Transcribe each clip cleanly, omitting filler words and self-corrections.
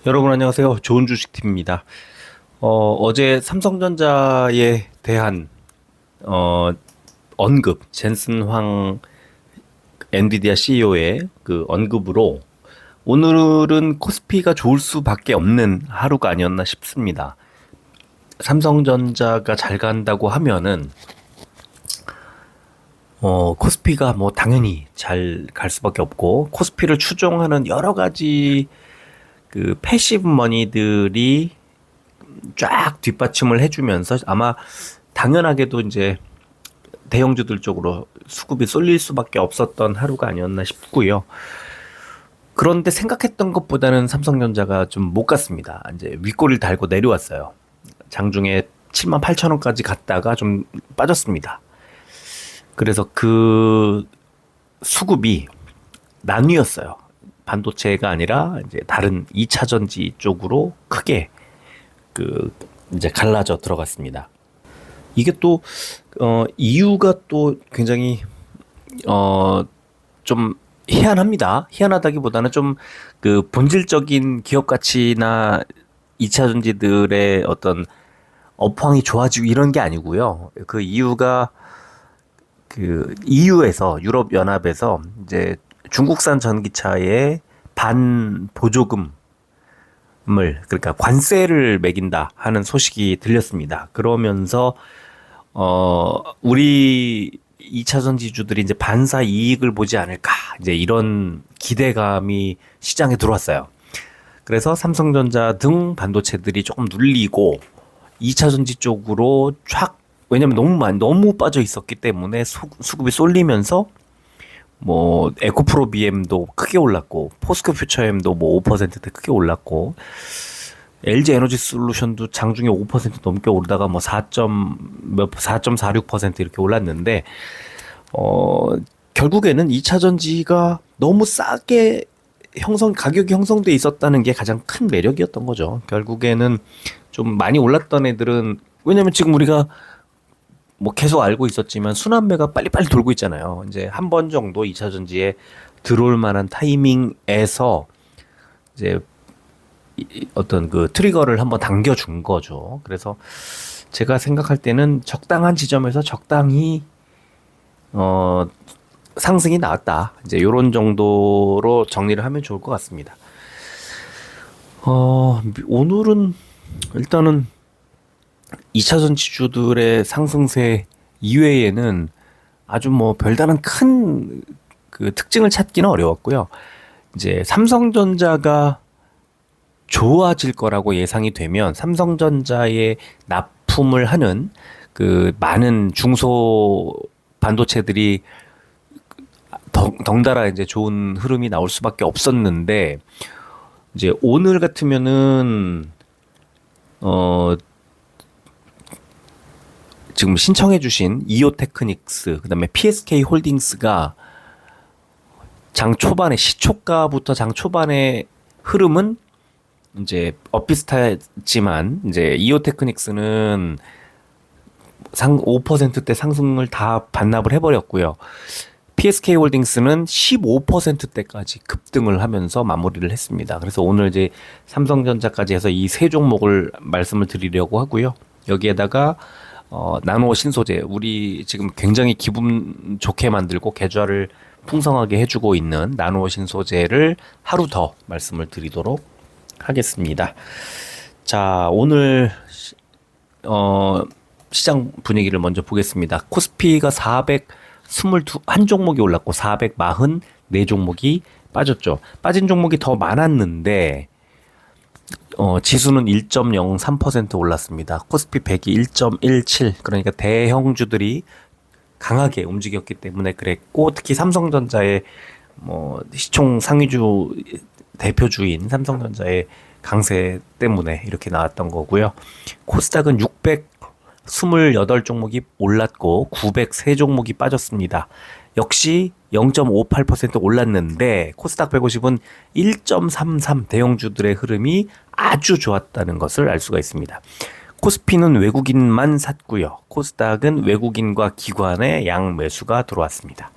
여러분 안녕하세요. 좋은 주식팀입니다. 어제 삼성전자에 대한 어, 언급, 젠슨 황 엔비디아 CEO의 그 언급으로 오늘은 코스피가 좋을 수밖에 없는 하루가 아니었나 싶습니다. 삼성전자가 잘 간다고 하면은 코스피가 뭐 당연히 잘 갈 수밖에 없고 코스피를 추종하는 여러 가지 그 패시브 머니들이 쫙 뒷받침을 해주면서 아마 당연하게도 이제 대형주들 쪽으로 수급이 쏠릴 수밖에 없었던 하루가 아니었나 싶고요. 그런데 생각했던 것보다는 삼성전자가 좀 못 갔습니다. 이제 윗꼬리를 달고 내려왔어요. 장중에 7만 8천 원까지 갔다가 좀 빠졌습니다. 그래서 그 수급이 나뉘었어요. 반도체가 아니라 이제 다른 2차 전지 쪽으로 크게 그 이제 갈라져 들어갔습니다. 이게 또 이유가 또 굉장히 좀 희한합니다. 희한하다기보다는 좀 그 본질적인 기업 가치나 2차 전지들의 어떤 업황이 좋아지고 이런 게 아니고요. 그 이유가 그 EU에서 유럽 연합에서 이제 중국산 전기차에 반 보조금 을 그러니까 관세를 매긴다 하는 소식이 들렸습니다. 그러면서 우리 2차 전지주들이 이제 반사 이익을 보지 않을까 이제 이런 기대감이 시장에 들어왔어요. 그래서 삼성전자 등 반도체들이 조금 눌리고 2차 전지 쪽으로 촥 왜냐면 너무 빠져 있었기 때문에 수급이 쏠리면서 뭐 에코프로 BM도 크게 올랐고 포스코 퓨처엠도 뭐 5%대 크게 올랐고 LG 에너지 솔루션도 장중에 5% 넘게 오르다가 뭐 4.46% 이렇게 올랐는데 결국에는 2차 전지가 너무 싸게 가격이 형성돼 있었다는 게 가장 큰 매력이었던 거죠. 결국에는 좀 많이 올랐던 애들은 왜냐면 지금 우리가 뭐 계속 알고 있었지만 순환매가 빨리빨리 돌고 있잖아요. 이제 한 번 정도 2차 전지에 들어올 만한 타이밍에서 이제 어떤 그 트리거를 한번 당겨준 거죠. 그래서 제가 생각할 때는 적당한 지점에서 적당히 어 상승이 나왔다. 이제 요런 정도로 정리를 하면 좋을 것 같습니다. 오늘은 일단은 2차 전지주들의 상승세 이외에는 아주 뭐 별다른 큰 그 특징을 찾기는 어려웠고요. 이제 삼성전자가 좋아질 거라고 예상이 되면 삼성전자에 납품을 하는 그 많은 중소 반도체들이 덩달아 이제 좋은 흐름이 나올 수밖에 없었는데 이제 오늘 같으면은 어 지금 신청해주신 이오테크닉스, 그다음에 PSK 홀딩스가 장 초반에 시초가부터 장 초반의 흐름은 이제 엇비슷하지만 이제 이오테크닉스는 5%대 상승을 다 반납을 해버렸고요. PSK 홀딩스는 15%대까지 급등을 하면서 마무리를 했습니다. 그래서 오늘 이제 삼성전자까지 해서 이 세 종목을 말씀을 드리려고 하고요. 여기에다가 나노 신소재 우리 지금 굉장히 기분 좋게 만들고 계좌를 풍성하게 해주고 있는 나노 신소재를 하루 더 말씀을 드리도록 하겠습니다. 자, 오늘 시장 분위기를 먼저 보겠습니다. 코스피가 421 종목이 올랐고 444 종목이 빠졌죠. 빠진 종목이 더 많았는데 지수는 1.03% 올랐습니다. 코스피 100이 1.17 그러니까 대형주들이 강하게 움직였기 때문에 그랬고 특히 삼성전자의 뭐 시총 상위주 대표주인 삼성전자의 강세 때문에 이렇게 나왔던 거고요. 코스닥은 628 종목이 올랐고 903 종목이 빠졌습니다. 역시 0.58% 올랐는데 코스닥 150은 1.33 대형주들의 흐름이 아주 좋았다는 것을 알 수가 있습니다. 코스피는 외국인만 샀고요. 코스닥은 외국인과 기관의 양 매수가 들어왔습니다.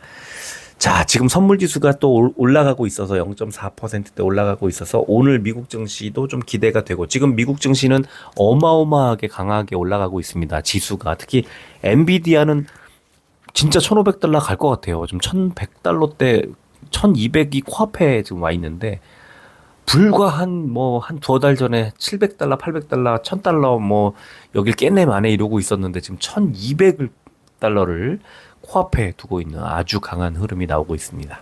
자, 지금 선물 지수가 또 올라가고 있어서 0.4%대 올라가고 있어서 오늘 미국 증시도 좀 기대가 되고 지금 미국 증시는 어마어마하게 강하게 올라가고 있습니다. 지수가 특히 엔비디아는 진짜 1,500달러 갈 것 같아요. 지금 1,100달러대 1,200이 코앞에 지금 와 있는데 불과 한 두어 달 전에 700달러, 800달러, 1,000달러 뭐 여길 깼네 만에 이러고 있었는데 지금 1,200달러를 코앞에 두고 있는 아주 강한 흐름이 나오고 있습니다.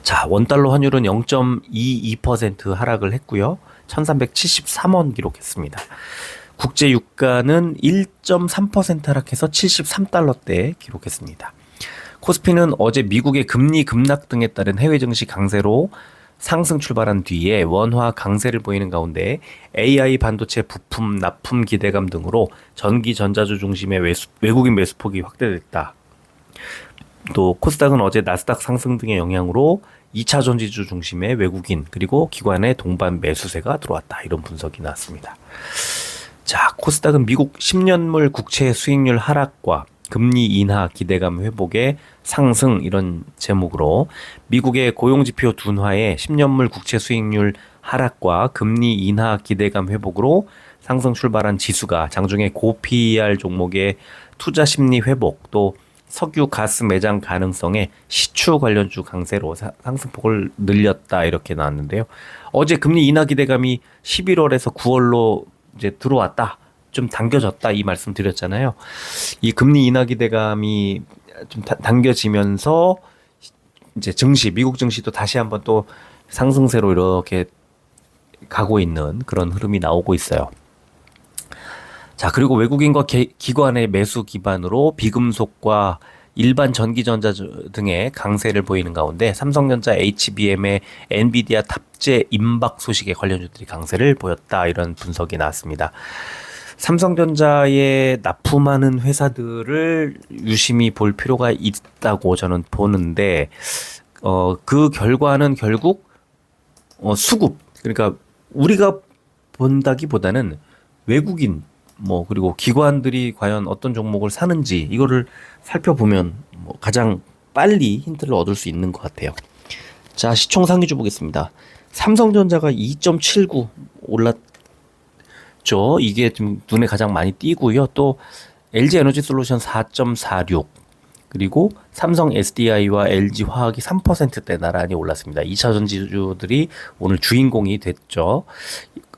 자, 원달러 환율은 0.22% 하락을 했고요. 1,373원 기록했습니다. 국제 유가는 1.3% 하락해서 73달러대 기록했습니다. 코스피는 어제 미국의 금리 급락 등에 따른 해외 증시 강세로 상승 출발한 뒤에 원화 강세를 보이는 가운데 AI 반도체 부품 납품 기대감 등으로 전기 전자주 중심의 외국인 매수폭이 확대됐다. 또 코스닥은 어제 나스닥 상승 등의 영향으로 2차 전지주 중심의 외국인 그리고 기관의 동반 매수세가 들어왔다. 이런 분석이 나왔습니다. 자, 코스닥은 미국 10년물 국채 수익률 하락과 금리 인하 기대감 회복의 상승 이런 제목으로 미국의 고용지표 둔화에 10년물 국채 수익률 하락과 금리 인하 기대감 회복으로 상승 출발한 지수가 장중에 고 PER 종목의 투자 심리 회복 또 석유 가스 매장 가능성에 시추 관련주 강세로 상승폭을 늘렸다 이렇게 나왔는데요. 어제 금리 인하 기대감이 11월에서 9월로 이제 들어왔다. 좀 당겨졌다 이 말씀 드렸잖아요. 이 금리 인하 기대감이 좀 당겨지면서 이제 증시, 미국 증시도 다시 한번 또 상승세로 이렇게 가고 있는 그런 흐름이 나오고 있어요. 자, 그리고 외국인과 기관의 매수 기반으로 비금속과 일반 전기전자 등의 강세를 보이는 가운데 삼성전자, HBM의 엔비디아 탑재 임박 소식에 관련주들이 강세를 보였다 이런 분석이 나왔습니다. 삼성전자에 납품하는 회사들을 유심히 볼 필요가 있다고 저는 보는데 그 결과는 결국 수급 그러니까 우리가 본다기보다는 외국인 그리고 기관들이 과연 어떤 종목을 사는지 이거를 살펴보면 가장 빨리 힌트를 얻을 수 있는 것 같아요. 자, 시총 상위주 보겠습니다. 삼성전자가 2.79 올랐죠. 이게 좀 눈에 가장 많이 띄고요. 또 LG 에너지 솔루션 4.46 그리고 삼성 SDI와 LG 화학이 3%대 나란히 올랐습니다. 2차 전지주들이 오늘 주인공이 됐죠.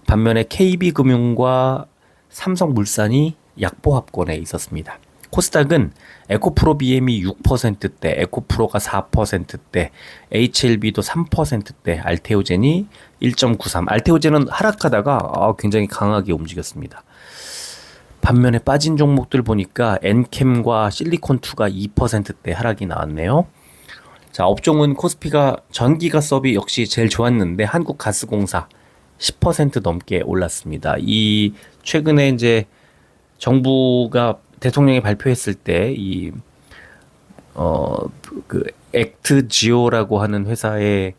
반면에 KB금융과 삼성물산이 약보합권에 있었습니다. 코스닥은 에코프로 BM이 6%대, 에코프로가 4%대, HLB도 3%대, 알테오젠이 1.93. 알테오젠은 하락하다가 굉장히 강하게 움직였습니다. 반면에 빠진 종목들 보니까 엔캠과 실리콘2가 2%대 하락이 나왔네요. 자, 업종은 코스피가 전기가스업이 역시 제일 좋았는데 한국가스공사 10% 넘게 올랐습니다. 이 최근에 이제 정부가 대통령이 발표했을 때 그 액트지오라고 하는 회사에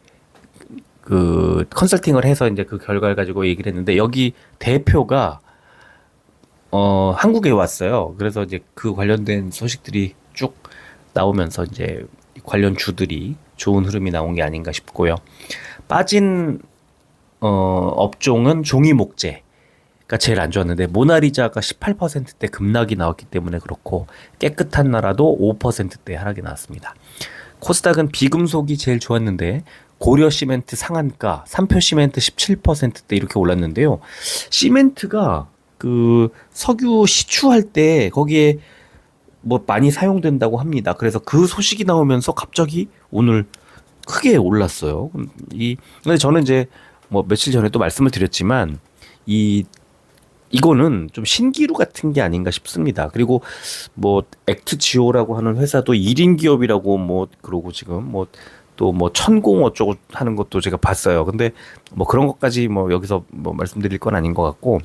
그 컨설팅을 해서 이제 그 결과를 가지고 얘기를 했는데 여기 대표가 한국에 왔어요. 그래서 이제 그 관련된 소식들이 쭉 나오면서 이제 관련 주들이 좋은 흐름이 나온 게 아닌가 싶고요. 빠진 업종은 종이 목재가 제일 안 좋았는데 모나리자가 18%대 급락이 나왔기 때문에 그렇고 깨끗한 나라도 5%대 하락이 나왔습니다. 코스닥은 비금속이 제일 좋았는데 고려 시멘트 상한가, 삼표 시멘트 17%대 이렇게 올랐는데요. 시멘트가 그 석유 시추할 때 거기에 많이 사용된다고 합니다. 그래서 그 소식이 나오면서 갑자기 오늘 크게 올랐어요. 근데 저는 이제 며칠 전에 또 말씀을 드렸지만 이거는 좀 신기루 같은 게 아닌가 싶습니다. 그리고 액트지오라고 하는 회사도 1인 기업이라고 그러고 지금 또 천공 어쩌고 하는 것도 제가 봤어요. 근데 그런 것까지 여기서 말씀드릴 건 아닌 것 같고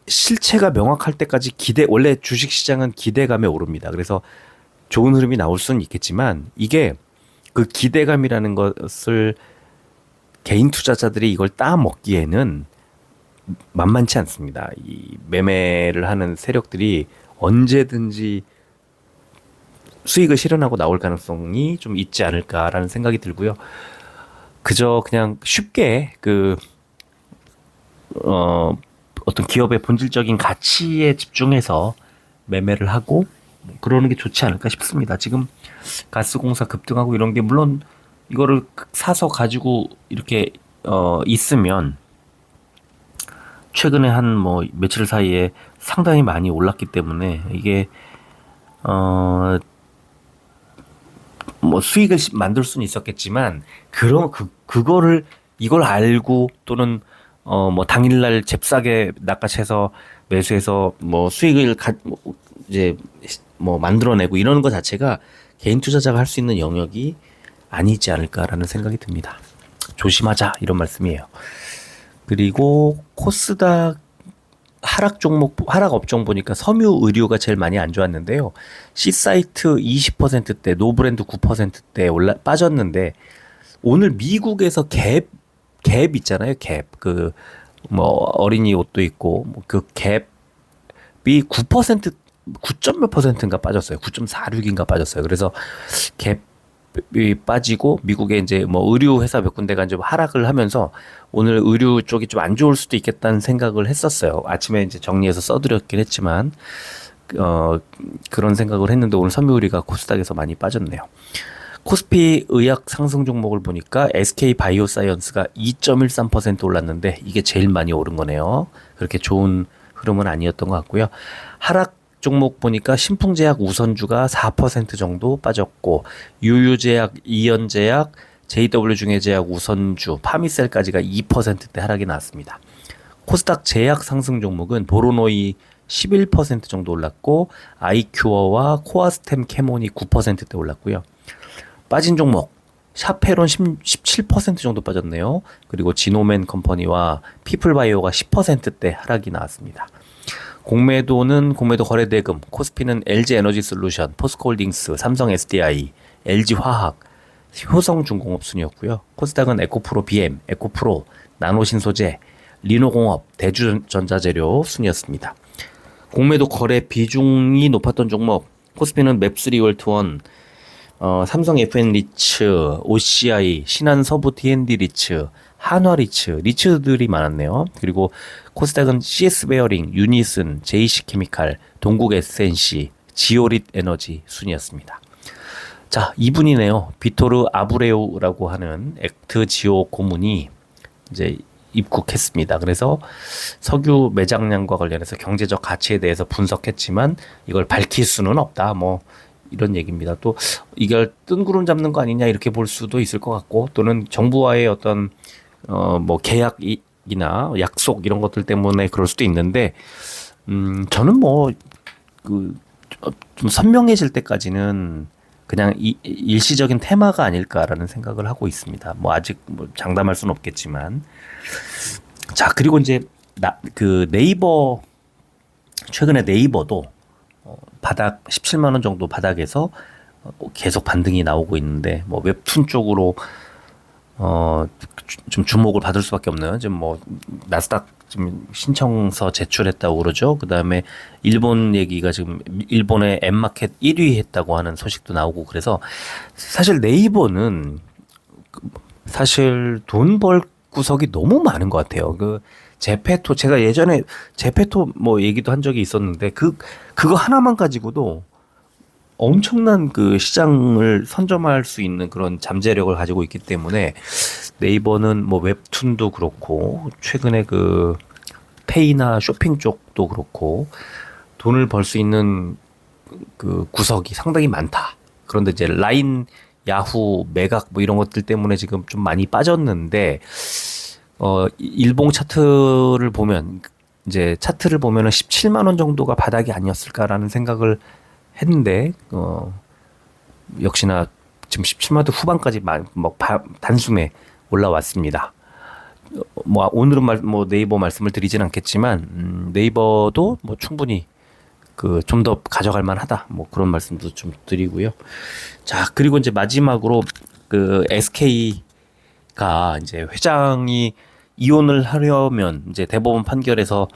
실체가 명확할 때까지 원래 주식 시장은 기대감에 오릅니다. 그래서 좋은 흐름이 나올 수는 있겠지만 이게 그 기대감이라는 것을 개인 투자자들이 이걸 따먹기에는 만만치 않습니다. 이 매매를 하는 세력들이 언제든지 수익을 실현하고 나올 가능성이 좀 있지 않을까라는 생각이 들고요. 그저 그냥 쉽게 어떤 기업의 본질적인 가치에 집중해서 매매를 하고 뭐 그러는 게 좋지 않을까 싶습니다. 지금 가스공사 급등하고 이런 게 물론 이거를 사서 가지고 이렇게 있으면 최근에 한 뭐 며칠 사이에 상당히 많이 올랐기 때문에 이게 뭐 수익을 만들 수는 있었겠지만 그런 그거를 이걸 알고 또는 뭐 당일날 잽싸게 낚아채서 매수해서 뭐 수익을 이제 뭐 만들어내고 이러는 것 자체가 개인 투자자가 할 수 있는 영역이 아니지 않을까라는 생각이 듭니다. 조심하자 이런 말씀이에요. 그리고 코스닥 하락 업종 보니까 섬유 의류가 제일 많이 안 좋았는데요. C사이트 20%대, 노브랜드 9%대 빠졌는데 오늘 미국에서 갭 있잖아요. 갭. 뭐 어린이 옷도 있고 그 갭이 9점 몇 퍼센트인가 빠졌어요. 9.46인가 빠졌어요. 그래서 갭이 빠지고 미국에 이제 뭐 의류 회사 몇 군데가 이제 하락을 하면서 오늘 의류 쪽이 좀 안 좋을 수도 있겠다는 생각을 했었어요. 아침에 이제 정리해서 써드렸긴 했지만 그런 생각을 했는데 오늘 섬유 의류가 코스닥에서 많이 빠졌네요. 코스피 의약 상승 종목을 보니까 SK 바이오사이언스가 2.13% 올랐는데 이게 제일 많이 오른 거네요. 그렇게 좋은 흐름은 아니었던 것 같고요. 하락 종목 보니까 신풍제약 우선주가 4% 정도 빠졌고 유유제약, 이연제약, JW중해제약 우선주, 파미셀까지가 2%대 하락이 나왔습니다. 코스닥 제약 상승 종목은 보로노이 11% 정도 올랐고 아이큐어와 코아스템 캐몬이 9%대 올랐고요. 빠진 종목 샤페론 17% 정도 빠졌네요. 그리고 지노맨 컴퍼니와 피플바이오가 10%대 하락이 나왔습니다. 공매도는 공매도 거래대금, 코스피는 LG에너지솔루션, 포스코홀딩스, 삼성 SDI, LG화학, 효성중공업 순이었고요. 코스닥은 에코프로 BM, 에코프로, 나노신소재, 리노공업, 대주전자재료 순이었습니다. 공매도 거래 비중이 높았던 종목, 코스피는 맵3 월트원, 삼성 FN리츠, OCI, 신한서부 T&D 리츠, 한화리츠, 리츠들이 많았네요. 그리고 코스닥은 CS베어링, 유니슨, JC케미칼, 동국SNC, 지오릿 에너지 순이었습니다. 자, 이분이네요. 비토르 아브레우라고 하는 액트 지오 고문이 이제 입국했습니다. 그래서 석유 매장량과 관련해서 경제적 가치에 대해서 분석했지만 이걸 밝힐 수는 없다. 뭐 이런 얘기입니다. 또 이걸 뜬구름 잡는 거 아니냐 이렇게 볼 수도 있을 것 같고 또는 정부와의 어떤 뭐 계약이나 약속 이런 것들 때문에 그럴 수도 있는데 저는 뭐 좀 선명해질 때까지는 그냥 일시적인 테마가 아닐까라는 생각을 하고 있습니다. 뭐 아직 뭐 장담할 수는 없겠지만 자 그리고 이제 네이버 최근에 네이버도 바닥 17만 원 정도 바닥에서 계속 반등이 나오고 있는데 뭐 웹툰 쪽으로 좀 주목을 받을 수밖에 없는 지금 뭐 나스닥 지금 신청서 제출했다고 그러죠. 그다음에 일본 얘기가 지금 일본의 앱마켓 1위 했다고 하는 소식도 나오고 그래서 사실 네이버는 사실 돈 벌 구석이 너무 많은 것 같아요. 제페토 제가 예전에 제페토 뭐 얘기도 한 적이 있었는데 그거 하나만 가지고도 엄청난 시장을 선점할 수 있는 그런 잠재력을 가지고 있기 때문에 네이버는 뭐 웹툰도 그렇고 최근에 페이나 쇼핑 쪽도 그렇고 돈을 벌 수 있는 구석이 상당히 많다. 그런데 이제 라인, 야후, 매각 뭐 이런 것들 때문에 지금 좀 많이 빠졌는데 일봉 차트를 보면 이제 차트를 보면은 17만 원 정도가 바닥이 아니었을까라는 생각을 했는데 역시나 지금 17만 원 후반까지 뭐 단숨에 올라왔습니다. 뭐 오늘은 뭐 네이버 말씀을 드리진 않겠지만 네이버도 뭐 충분히 좀 더 가져갈 만하다. 뭐 그런 말씀도 좀 드리고요. 자, 그리고 이제 마지막으로 SK가 이제 회장이 이혼을 하려면 이제 대법원 판결에서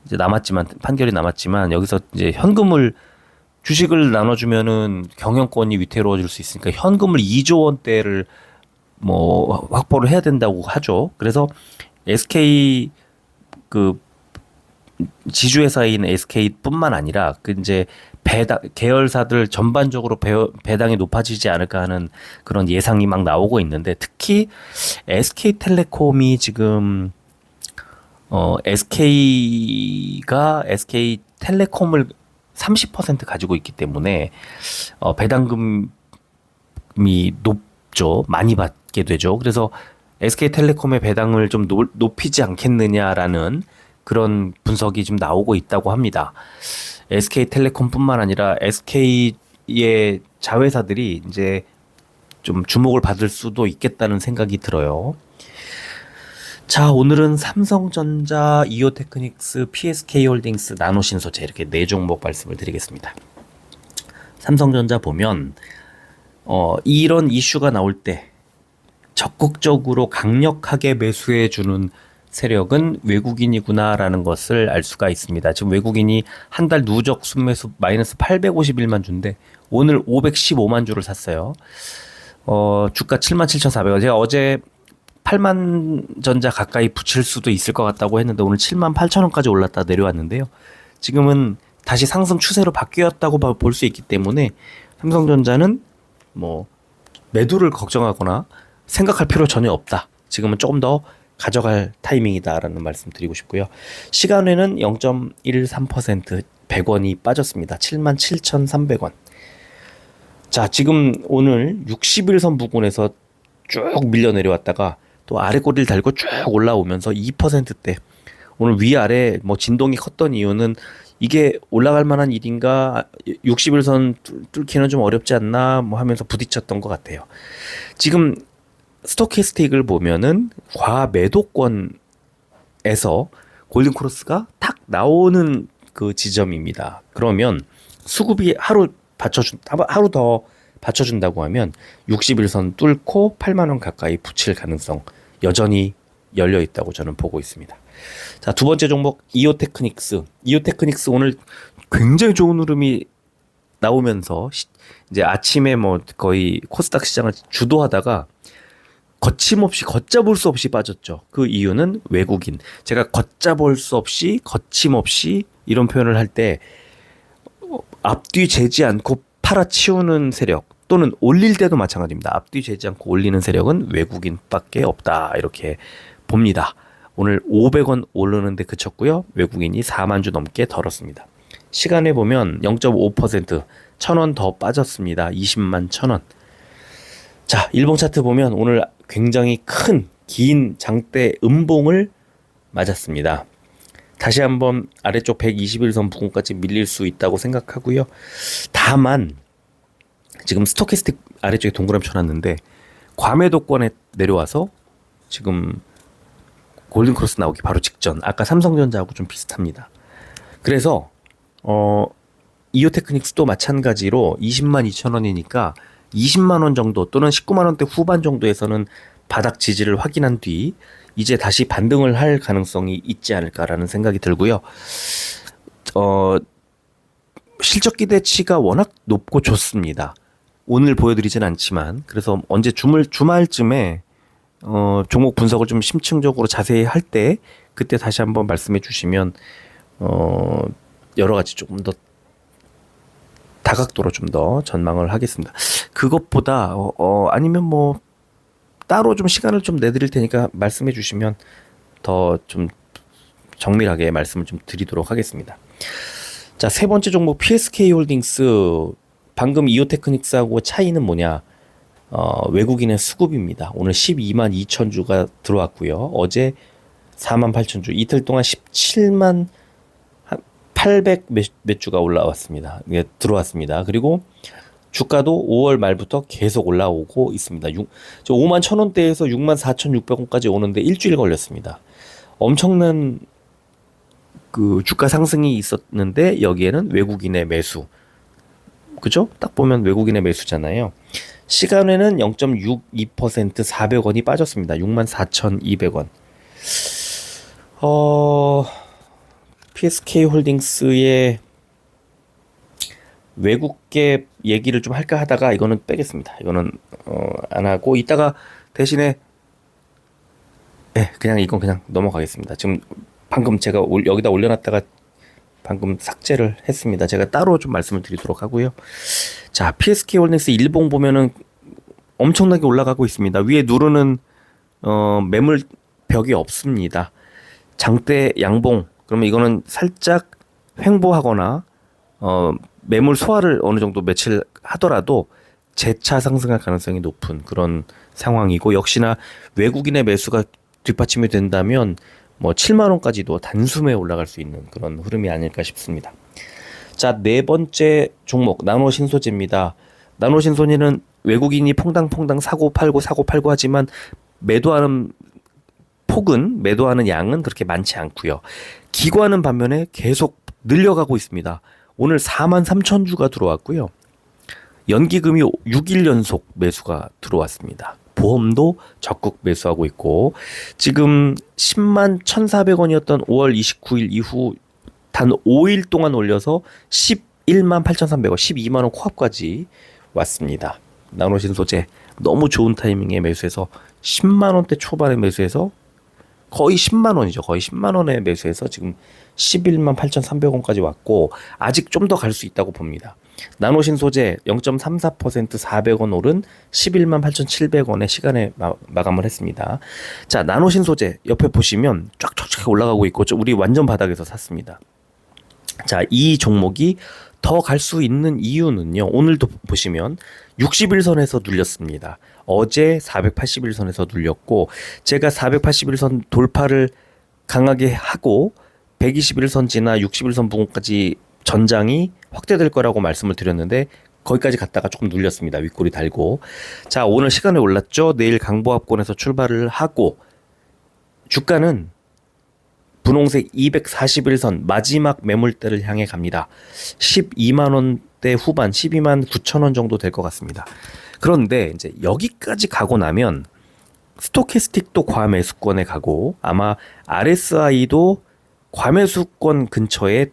이제 판결이 남았지만 여기서 이제 현금을 주식을 나눠주면은 경영권이 위태로워질 수 있으니까 현금을 2조 원대를 뭐 확보를 해야 된다고 하죠. 그래서 SK 그 지주회사인 SK뿐만 아니라 그 이제 배당 계열사들 전반적으로 배당이 높아지지 않을까 하는 그런 예상이 막 나오고 있는데 특히 SK텔레콤이 지금 SK텔레콤을 30% 가지고 있기 때문에 배당금이 높죠. 많이 받게 되죠. 그래서 SK텔레콤의 배당을 좀 높이지 않겠느냐라는 그런 분석이 지금 나오고 있다고 합니다. SK텔레콤뿐만 아니라 SK의 자회사들이 이제 좀 주목을 받을 수도 있겠다는 생각이 들어요. 자, 오늘은 삼성전자, 이오테크닉스, PSK홀딩스, 나노신소재 이렇게 네 종목 말씀을 드리겠습니다. 삼성전자 보면 이런 이슈가 나올 때 적극적으로 강력하게 매수해 주는 세력은 외국인이구나라는 것을 알 수가 있습니다. 지금 외국인이 한 달 누적 순매수 마이너스 851만 주인데 오늘 515만 주를 샀어요. 주가 77,400원. 제가 어제 8만 전자 가까이 붙일 수도 있을 것 같다고 했는데 오늘 7만 8천 원까지 올랐다 내려왔는데요. 지금은 다시 상승 추세로 바뀌었다고 볼 수 있기 때문에 삼성전자는 뭐 매도를 걱정하거나 생각할 필요 전혀 없다. 지금은 조금 더 가져갈 타이밍이다라는 말씀 드리고 싶고요. 시간에는 0.13% 100원이 빠졌습니다. 77,300원. 자, 지금 오늘 60일선 부근에서 쭉 밀려 내려왔다가 또 아래 꼬리를 달고 쭉 올라오면서 2%대 오늘 위아래 뭐 진동이 컸던 이유는 이게 올라갈 만한 일인가 60일선 뚫기는 좀 어렵지 않나 뭐 하면서 부딪혔던 것 같아요. 지금 스토캐스틱을 보면은 과매도권에서 골든크로스가 탁 나오는 그 지점입니다. 그러면 수급이 하루 더 받쳐준다고 하면 60일선 뚫고 8만 원 가까이 붙일 가능성 여전히 열려 있다고 저는 보고 있습니다. 자, 두 번째 종목 이오테크닉스. 이오테크닉스 오늘 굉장히 좋은 흐름이 나오면서 이제 아침에 뭐 거의 코스닥 시장을 주도하다가 거침없이 걷잡을 수 없이 빠졌죠. 그 이유는 외국인. 제가 걷잡을 수 없이 거침없이 이런 표현을 할 때 앞뒤 재지 않고 팔아치우는 세력 또는 올릴 때도 마찬가지입니다. 앞뒤 재지 않고 올리는 세력은 외국인밖에 없다 이렇게 봅니다. 오늘 500원 오르는데 그쳤고요. 외국인이 4만 주 넘게 덜었습니다. 시간에 보면 0.5% 1,000원 더 빠졌습니다. 20만 1,000원. 자, 일봉 차트 보면 오늘 굉장히 큰 긴 장대 음봉을 맞았습니다. 다시 한번 아래쪽 121선 부근까지 밀릴 수 있다고 생각하고요. 다만 지금 스토캐스틱 아래쪽에 동그라미 쳐놨는데 과매도권에 내려와서 지금 골든크로스 나오기 바로 직전. 아까 삼성전자하고 좀 비슷합니다. 그래서 이오테크닉스도 마찬가지로 20만 2천 원이니까 20만 원 정도 또는 19만 원대 후반 정도에서는 바닥 지지를 확인한 뒤 이제 다시 반등을 할 가능성이 있지 않을까라는 생각이 들고요. 실적 기대치가 워낙 높고 좋습니다. 오늘 보여드리진 않지만 그래서 언제 주말쯤에 종목 분석을 좀 심층적으로 자세히 할 때 그때 다시 한번 말씀해 주시면 여러 가지 조금 더 다각도로 좀 더 전망을 하겠습니다. 그것보다 아니면 뭐 따로 좀 시간을 좀 내드릴 테니까 말씀해 주시면 더 좀 정밀하게 말씀을 좀 드리도록 하겠습니다. 자, 세 번째 종목 PSK홀딩스. 방금 이오테크닉스하고 차이는 뭐냐? 외국인의 수급입니다. 오늘 12만 2천 주가 들어왔고요. 어제 4만 8천 주. 이틀 동안 17만 800 몇 주가 올라왔습니다. 예, 들어왔습니다. 그리고 주가도 5월 말부터 계속 올라오고 있습니다. 5만 1,000원대에서 6만 4,600원까지 오는데 일주일 걸렸습니다. 엄청난 그 주가 상승이 있었는데 여기에는 외국인의 매수. 그죠? 딱 보면 외국인의 매수잖아요. 시간에는 0.62% 400원이 빠졌습니다. 6만 4,200원. PSK홀딩스의 외국계 얘기를 좀 할까 하다가 이거는 빼겠습니다. 이거는 안 하고 이따가 대신에 그냥 이건 그냥 넘어가겠습니다. 지금 방금 제가 여기다 올려놨다가 방금 삭제를 했습니다. 제가 따로 좀 말씀을 드리도록 하고요. 자, PSK 홀딩스 일봉 보면은 엄청나게 올라가고 있습니다. 위에 누르는 매물 벽이 없습니다. 장대 양봉, 그러면 이거는 살짝 횡보하거나 매물 소화를 어느 정도 며칠 하더라도 재차 상승할 가능성이 높은 그런 상황이고, 역시나 외국인의 매수가 뒷받침이 된다면 뭐 7만 원까지도 단숨에 올라갈 수 있는 그런 흐름이 아닐까 싶습니다. 자, 네 번째 종목 나노신소재입니다. 나노신소재는 외국인이 퐁당퐁당 사고 팔고 하지만 매도하는 폭은, 매도하는 양은 그렇게 많지 않고요. 기관은 반면에 계속 늘려가고 있습니다. 오늘 43,000주가 들어왔고요. 연기금이 6일 연속 매수가 들어왔습니다. 보험도 적극 매수하고 있고, 지금 10만 1,400원이었던 5월 29일 이후 단 5일 동안 올려서 11만 8,300원, 12만 원 코앞까지 왔습니다. 나노신소재 너무 좋은 타이밍에 매수해서 10만 원대 초반에 매수해서 거의 10만 원이죠. 거의 10만 원에 매수해서 지금 11만 8,300원까지 왔고, 아직 좀 더 갈 수 있다고 봅니다. 나노신소재 0.34% 400원 오른 11만 8,700원에 시간에 마감을 했습니다. 자, 나노신소재 옆에 보시면 쫙쫙쫙 올라가고 있고, 우리 완전 바닥에서 샀습니다. 자, 이 종목이 더 갈 수 있는 이유는요, 오늘도 보시면 60일선에서 눌렸습니다. 어제 481선에서 눌렸고, 제가 481선 돌파를 강하게 하고 121선 지나 60일선 부근까지 전장이 확대될 거라고 말씀을 드렸는데 거기까지 갔다가 조금 눌렸습니다. 윗골이 달고. 자, 오늘 시간에 올랐죠. 내일 강보합권에서 출발을 하고, 주가는 분홍색 241선 마지막 매물대를 향해 갑니다. 12만 원대 후반, 12만 9천 원 정도 될 것 같습니다. 그런데 이제 여기까지 가고 나면 스토캐스틱도 과매수권에 가고, 아마 RSI도 과매수권 근처에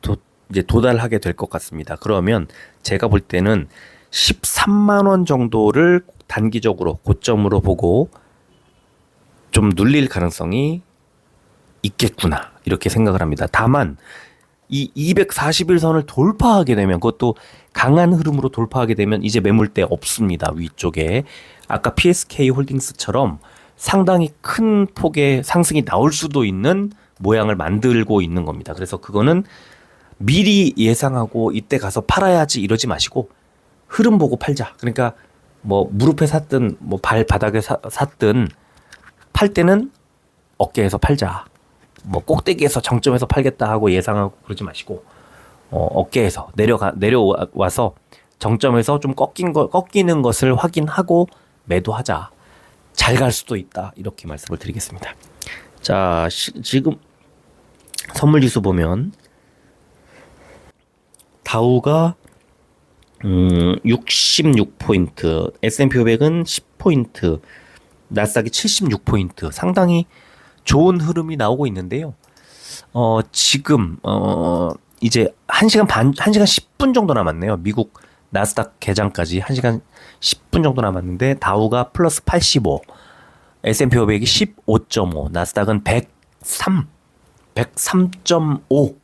이제 도달하게 될 것 같습니다. 그러면 제가 볼 때는 13만 원 정도를 단기적으로 고점으로 보고 좀 눌릴 가능성이 있겠구나, 이렇게 생각을 합니다. 다만 이 241선을 돌파하게 되면, 그것도 강한 흐름으로 돌파하게 되면 이제 매물대 없습니다. 위쪽에 아까 PSK 홀딩스처럼 상당히 큰 폭의 상승이 나올 수도 있는 모양을 만들고 있는 겁니다. 그래서 그거는 미리 예상하고 이때 가서 팔아야지 이러지 마시고 흐름 보고 팔자. 그러니까 뭐 무릎에 샀든 뭐 발바닥에 샀든 팔 때는 어깨에서 팔자. 뭐 꼭대기에서 정점에서 팔겠다 하고 예상하고 그러지 마시고 어깨에서 내려와서 정점에서 좀 꺾이는 것을 확인하고 매도하자. 잘 갈 수도 있다, 이렇게 말씀을 드리겠습니다. 자, 지금 선물 지수 보면 다우가 66포인트, S&P 500은 10포인트, 나스닥이 76포인트, 상당히 좋은 흐름이 나오고 있는데요. 지금 이제 1시간 10분 정도 남았네요. 미국 나스닥 개장까지 1시간 10분 정도 남았는데 다우가 플러스 85, S&P 500이 15.5, 나스닥은 103.5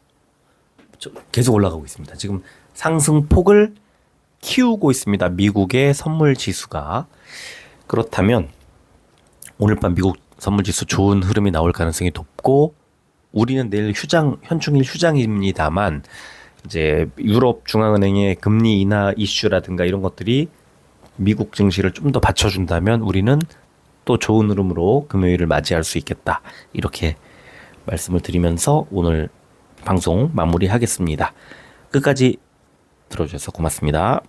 계속 올라가고 있습니다. 지금 상승폭을 키우고 있습니다. 미국의 선물 지수가. 그렇다면 오늘 밤 미국 선물 지수 좋은 흐름이 나올 가능성이 높고, 우리는 내일 현충일 휴장입니다만 이제 유럽 중앙은행의 금리 인하 이슈라든가 이런 것들이 미국 증시를 좀 더 받쳐준다면 우리는 또 좋은 흐름으로 금요일을 맞이할 수 있겠다, 이렇게 말씀을 드리면서 오늘 방송 마무리하겠습니다. 끝까지 들어주셔서 고맙습니다.